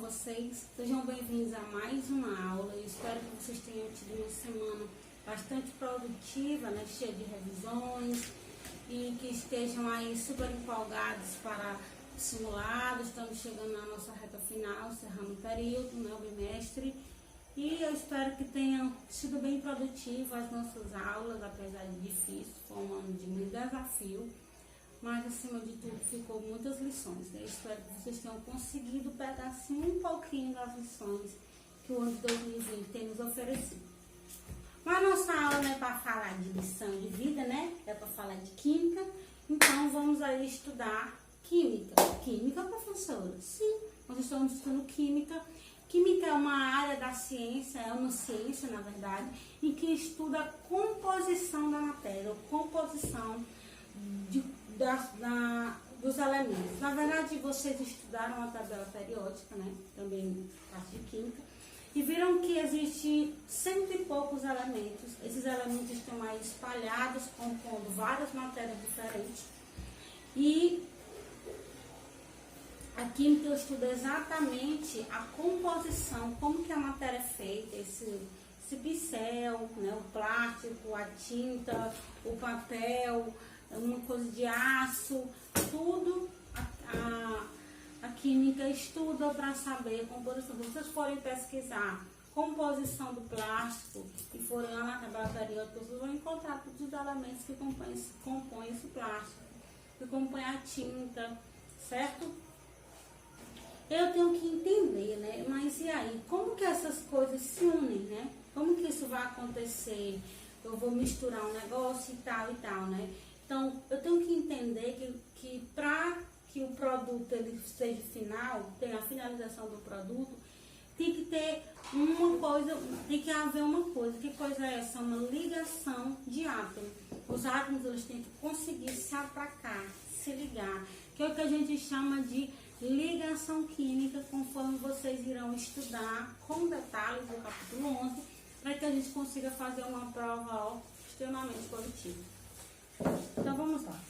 vocês? Sejam bem-vindos a mais uma aula. Eu espero que vocês tenham tido uma semana bastante produtiva, né? Cheia de revisões e que estejam aí super empolgados para os simulados. Estamos chegando na nossa reta final, encerrando o período, né? O bimestre. E eu espero que tenham sido bem produtivas as nossas aulas, apesar de difícil, foi um ano de muito desafio. Mas, acima de tudo, ficou muitas lições. Eu espero que vocês tenham conseguido pegar, assim, um pouquinho das lições que o ano de 2020 tem nos oferecido. Mas a nossa aula não é para falar de lição de vida, né? É para falar de química. Então, vamos aí estudar química. Química, professora? Sim, nós estamos estudando química. Química é uma área da ciência, é uma ciência, na verdade, em que estuda a composição da matéria, a composição dos elementos. Na verdade, vocês estudaram a tabela periódica, né? Também parte de química, e viram que existe cento e poucos elementos. Esses elementos estão aí espalhados, compondo várias matérias diferentes. E a química estuda exatamente a composição, como que a matéria é feita, esse pincel, né? O plástico, a tinta, o papel, uma coisa de aço, tudo a química estuda para saber a composição. Se vocês forem pesquisar composição do plástico e forem lá na tabela periódica, vocês vão encontrar todos os elementos que compõem esse plástico, que compõem a tinta, certo? Eu tenho que entender, né? Mas e aí? Como que essas coisas se unem, né? Como que isso vai acontecer? Eu vou misturar um negócio e tal, né? Então, eu tenho que entender que para que o produto ele seja final, tenha a finalização do produto, tem que ter uma coisa, tem que haver uma coisa. Que coisa é essa? Uma ligação de átomos. Os átomos eles têm que conseguir se atracar, se ligar, que é o que a gente chama de ligação química, conforme vocês irão estudar com detalhes do capítulo 11, para que a gente consiga fazer uma prova extremamente positiva. Então vamos lá.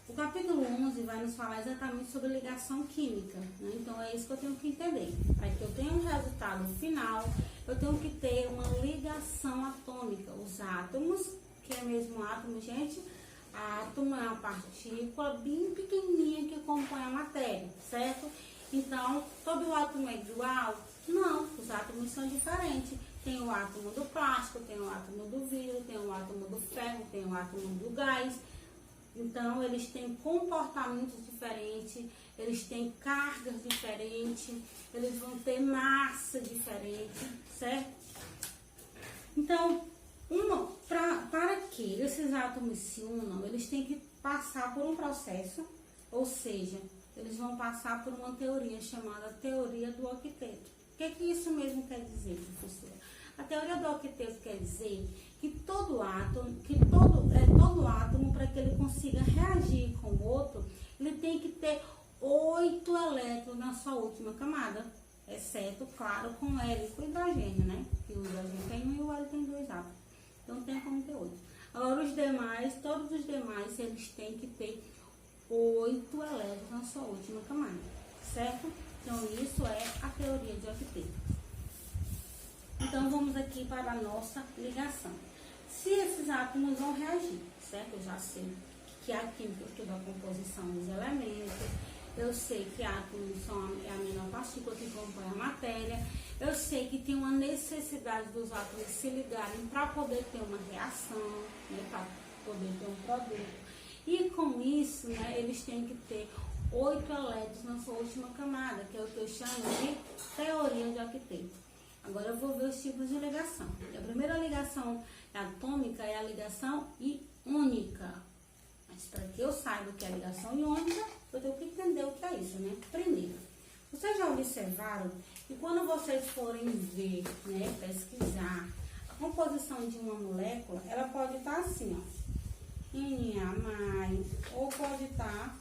O capítulo 11 vai nos falar exatamente sobre ligação química, né? Então é isso que eu tenho que entender. Para que eu tenha um resultado final, eu tenho que ter uma ligação atômica. Os átomos, que é mesmo átomo, gente, átomo é uma partícula bem pequenininha que compõe a matéria, certo? Então, todo átomo é igual? Não, os átomos são diferentes. Tem o átomo do plástico, tem o átomo do vidro, tem o átomo do ferro, tem o átomo do gás. Então, eles têm comportamentos diferentes, eles têm cargas diferentes, eles vão ter massa diferente, certo? Então, para que esses átomos se unam, eles têm que passar por um processo, ou seja, eles vão passar por uma teoria chamada teoria do octeto. O que isso mesmo quer dizer, professora? A teoria do octeto quer dizer que todo átomo, para que ele consiga reagir com o outro, ele tem que ter 8 elétrons na sua última camada, exceto, claro, com o L com o hidrogênio, né? Que o hidrogênio tem 1 e o L tem 2 átomos. Então tem como ter 8. Agora os demais, todos os demais, eles têm que ter 8 elétrons na sua última camada, certo? Então isso é a teoria de octeto. Então vamos aqui para a nossa ligação. Se esses átomos vão reagir, certo? Eu já sei que a química estuda a composição dos elementos, eu sei que átomos é a menor partícula que compõe a matéria, eu sei que tem uma necessidade dos átomos se ligarem para poder ter uma reação, né? Para poder ter um produto. E com isso, né, eles têm que ter 8 elétrons na sua última camada, que é o que eu chamo de teoria de octeto. Agora eu vou ver os tipos de ligação. A primeira ligação atômica é a ligação iônica. Mas para que eu saiba o que é ligação iônica, eu tenho que entender o que é isso, né? Primeiro, vocês já observaram que quando vocês forem ver, né, pesquisar a composição de uma molécula, ela pode estar assim, ó, Na+, ou pode estar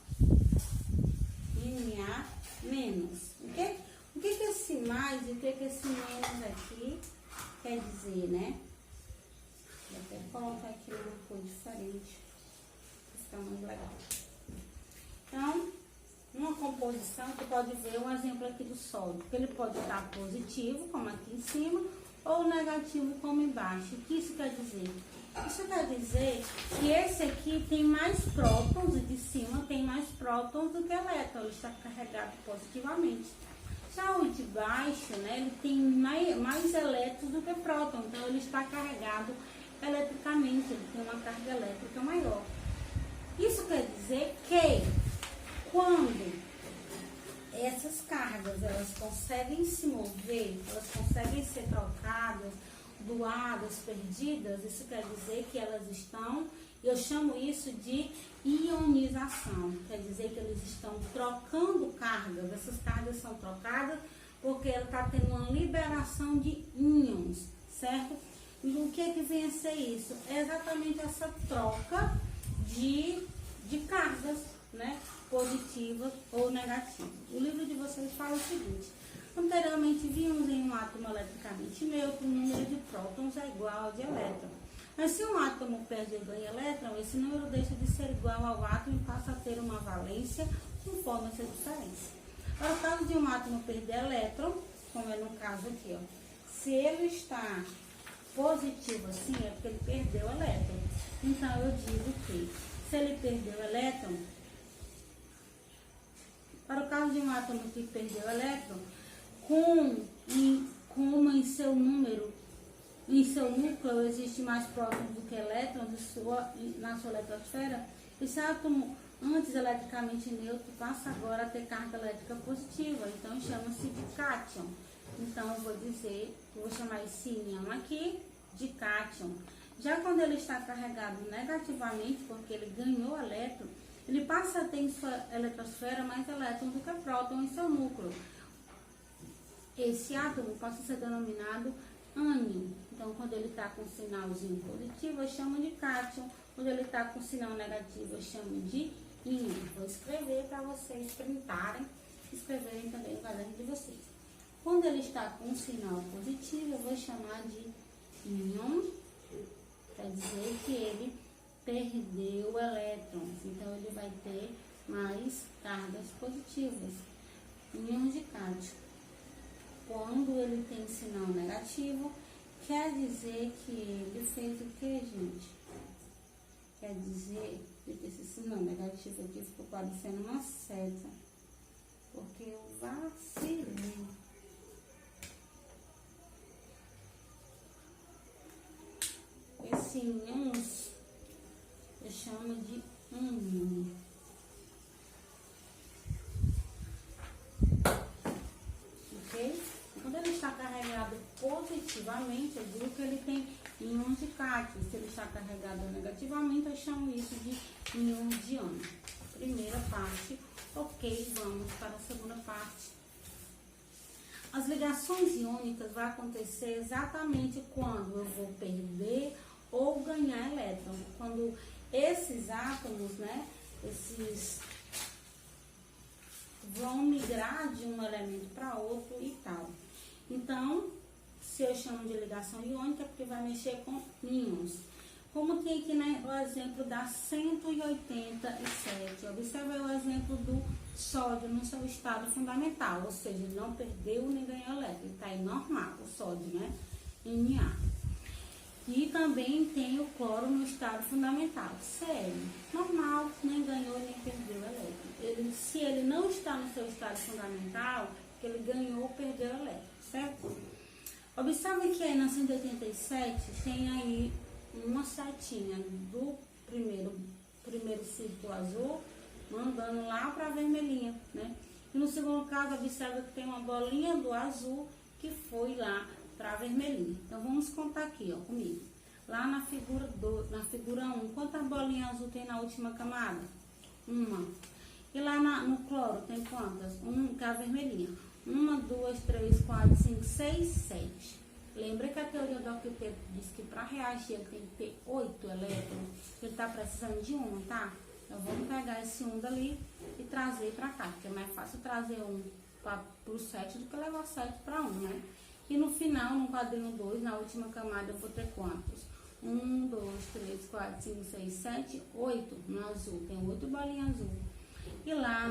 Na-. O que esse mais e o que esse menos aqui quer dizer, né? Vou até colocar aqui uma cor diferente, para ficar mais legal. Então, uma composição posição, tu pode ver um exemplo aqui do sódio, que ele pode estar positivo, como aqui em cima, ou negativo, como embaixo. O que isso quer dizer? Isso quer dizer que esse aqui tem mais prótons, e de cima tem mais prótons do que elétrons, ele está carregado positivamente. Já o de baixo, né, ele tem mais elétrons do que prótons, então ele está carregado eletricamente, ele tem uma carga elétrica maior. Isso quer dizer que quando essas cargas elas conseguem se mover, elas conseguem ser trocadas, doadas, perdidas, isso quer dizer que elas estão, eu chamo isso de ionização, quer dizer que eles estão trocando cargas, essas cargas são trocadas porque ela está tendo uma liberação de íons, certo? E o que é que vem a ser isso? É exatamente essa troca de cargas, né? Positivas ou negativas. O livro de vocês fala o seguinte: anteriormente vimos em um átomo eletricamente neutro, o número de prótons é igual ao de elétrons. Mas se um átomo perde ou ganha elétron, esse número deixa de ser igual ao átomo e passa a ter uma valência conforme essa diferença. Para o caso de um átomo perder elétron, como é no caso aqui, ó, se ele está positivo assim, é porque ele perdeu elétron. Então eu digo que se ele perdeu elétron, para o caso de um átomo que perdeu elétron, como em seu número, em seu núcleo existe mais prótons do que elétrons na sua eletrosfera, esse átomo, antes eletricamente neutro, passa agora a ter carga elétrica positiva, então chama-se de cátion. Então eu vou chamar esse íon aqui de cátion. Já quando ele está carregado negativamente, porque ele ganhou elétron, ele passa a ter em sua eletrosfera mais elétrons do que próton em seu núcleo. Esse átomo passa a ser denominado ânion. Então, quando ele está com sinalzinho positivo, eu chamo de cátion. Quando ele está com sinal negativo, eu chamo de íon. Vou escrever para vocês printarem, escreverem também no caderno de vocês. Quando ele está com sinal positivo, eu vou chamar de íon. Quer dizer que ele perdeu elétrons, então ele vai ter mais cargas positivas. Íon de cálcio. Quando ele tem sinal negativo, quer dizer que ele fez o que, gente? Quer dizer que esse sinal negativo aqui ficou parecendo uma seta, porque eu vacilei. Esse íons eu chamo de ânion. Ok? Quando ele está carregado positivamente, eu digo que ele tem íons de cálcio. Se ele está carregado negativamente, eu chamo isso de íons de ânion. Primeira parte, ok, vamos para a segunda parte. As ligações iônicas vão acontecer exatamente quando eu vou perder ou ganhar elétron. Quando esses átomos, né, vão migrar de um elemento para outro e tal. Então, se eu chamo de ligação iônica, é porque vai mexer com íons. Como tem aqui, né, o exemplo da 187. Observe o exemplo do sódio no seu estado fundamental, ou seja, não perdeu nem ganhou elétron, ele está aí normal, o sódio, né, Na. E também tem o cloro no estado fundamental, Cl, normal, nem ganhou nem perdeu elétron. Se ele não está no seu estado fundamental, que ele ganhou ou perdeu elétron, certo? Observe que aí na 187 tem aí uma setinha do primeiro círculo azul, mandando lá para a vermelhinha, né? E no segundo caso, observa que tem uma bolinha do azul que foi lá para a vermelhinha. Então, vamos contar aqui, ó, comigo. Lá na figura 1, quantas bolinhas azul tem na última camada? Uma. E lá no cloro tem quantas? Que é a vermelhinha. 1, 2, 3, 4, 5, 6, 7. Lembra que a teoria do octeto diz que para reagir ele tem que ter 8 elétrons. Ele está precisando de 1, tá? Então, vamos pegar esse 1 dali e trazer para cá, porque é mais fácil trazer 1 para o 7 do que levar 7 para 1, né? E no final, no quadrinho 2, na última camada, eu vou ter quantos? 1, 2, 3, 4, 5, 6, 7, 8 no azul. Tem 8 bolinhas azul. E lá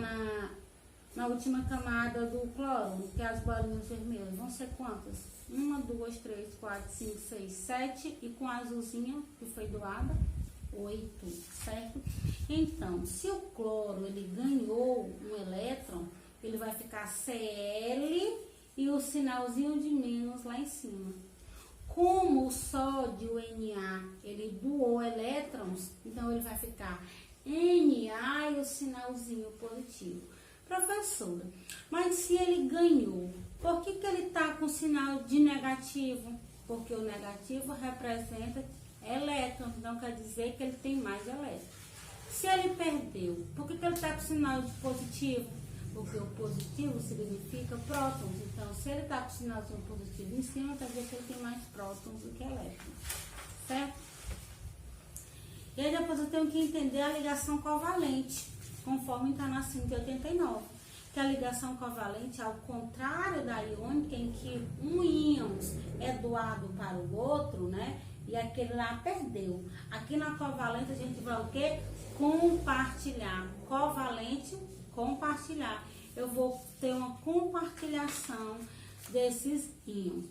na última camada do cloro, que é as bolinhas vermelhas, vão ser quantas? 1, 2, 3, 4, 5, 6, 7, e com a azulzinha que foi doada, 8, certo? Então, se o cloro ele ganhou um elétron, ele vai ficar Cl e o sinalzinho de menos lá em cima. Como o sódio, o Na, ele doou elétrons, então ele vai ficar Na e o sinalzinho positivo. Professora, mas se ele ganhou, por que ele está com sinal de negativo? Porque o negativo representa elétrons, então quer dizer que ele tem mais elétrons. Se ele perdeu, por que ele está com sinal de positivo? Porque o positivo significa prótons. Então, se ele está com sinalzinho positivo em cima, quer dizer que ele tem mais prótons do que elétrons. Certo? E aí depois eu tenho que entender a ligação covalente, conforme está na 189. Que a ligação covalente é ao contrário da iônica, em que um íon é doado para o outro, né? E aquele lá perdeu. Aqui na covalente a gente vai o quê? Compartilhar. Covalente, compartilhar. Eu vou ter uma compartilhação desses íons.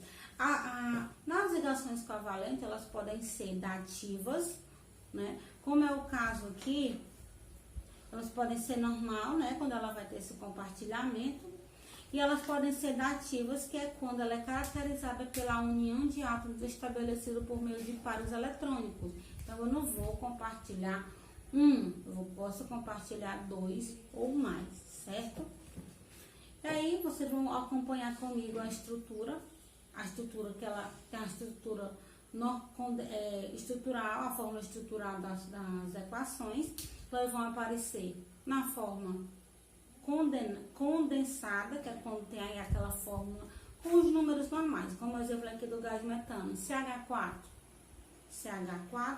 Nas ligações covalentes, elas podem ser dativas, né? Como é o caso aqui, elas podem ser normal, né? Quando ela vai ter esse compartilhamento. E elas podem ser dativas, que é quando ela é caracterizada pela união de átomos estabelecido por meio de pares eletrônicos. Então, eu não vou compartilhar eu posso compartilhar 2 ou mais, certo? E aí, vocês vão acompanhar comigo a estrutura que ela tem a estrutura estrutural, a fórmula estrutural das equações. Elas vão aparecer na forma condensada, que é quando tem aí aquela fórmula com os números normais, como o exemplo aqui do gás metano, CH4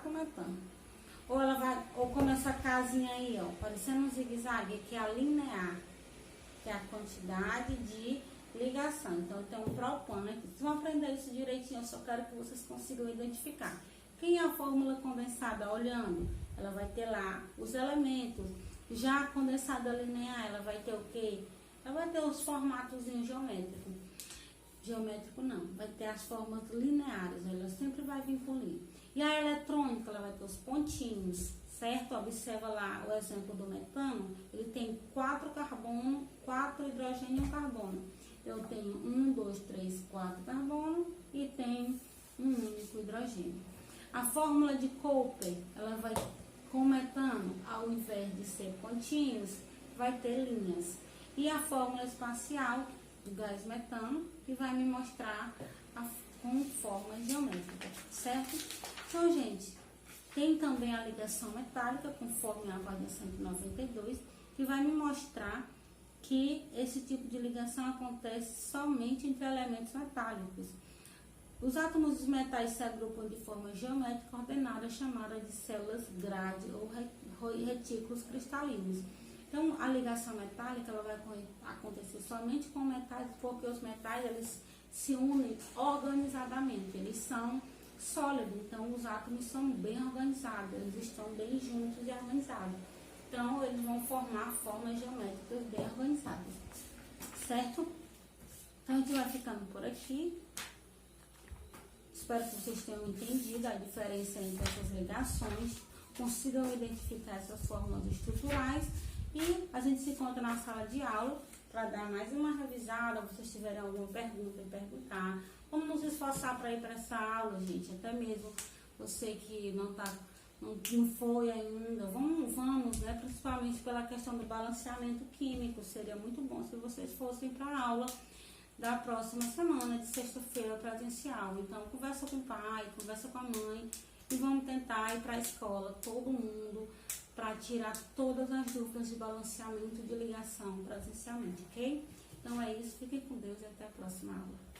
metano. Ou como essa casinha aí, ó, parecendo um zigue-zague, que é a linear, que é a quantidade de ligação. Então, eu tenho um propano aqui. Vocês vão aprender isso direitinho, eu só quero que vocês consigam identificar. Quem é a fórmula condensada? Olhando, ela vai ter lá os elementos. Já a condensada linear, ela vai ter o quê? Ela vai ter os formatos geométricos. Geométrico não, vai ter as formas lineares, ela sempre vai vir com linha. E a eletrônica, ela vai ter os pontinhos, certo? Observa lá o exemplo do metano, ele tem 4 carbono, 4 hidrogênio e 1 carbono. Eu tenho 1, 2, 3, 4 carbono e tenho um único hidrogênio. A fórmula de Cooper, ela vai, com metano, ao invés de ser pontinhos, vai ter linhas. E a fórmula espacial do gás metano, que vai me mostrar com forma geométrica, certo? Então, gente, tem também a ligação metálica, conforme a página 192, que vai me mostrar que esse tipo de ligação acontece somente entre elementos metálicos. Os átomos dos metais se agrupam de forma geométrica ordenada, chamada de células grade ou retículos cristalinos. Então, a ligação metálica ela vai acontecer somente com metais, porque os metais eles se unem organizadamente, eles são sólidos, então os átomos são bem organizados, eles estão bem juntos e organizados. Então, eles vão formar formas geométricas bem organizadas, certo? Então, a gente vai ficando por aqui. Espero que vocês tenham entendido a diferença entre essas ligações, consigam identificar essas fórmulas estruturais e a gente se encontra na sala de aula para dar mais uma revisada. Se vocês tiverem alguma pergunta, perguntar. Vamos nos esforçar para ir para essa aula, gente. Até mesmo você que não foi ainda, vamos, né? Principalmente pela questão do balanceamento químico. Seria muito bom se vocês fossem para a aula da próxima semana, de sexta-feira, presencial. Então, conversa com o pai, conversa com a mãe e vamos tentar ir para a escola, todo mundo, para tirar todas as dúvidas de balanceamento de ligação presencialmente, ok? Então é isso, fiquem com Deus e até a próxima aula.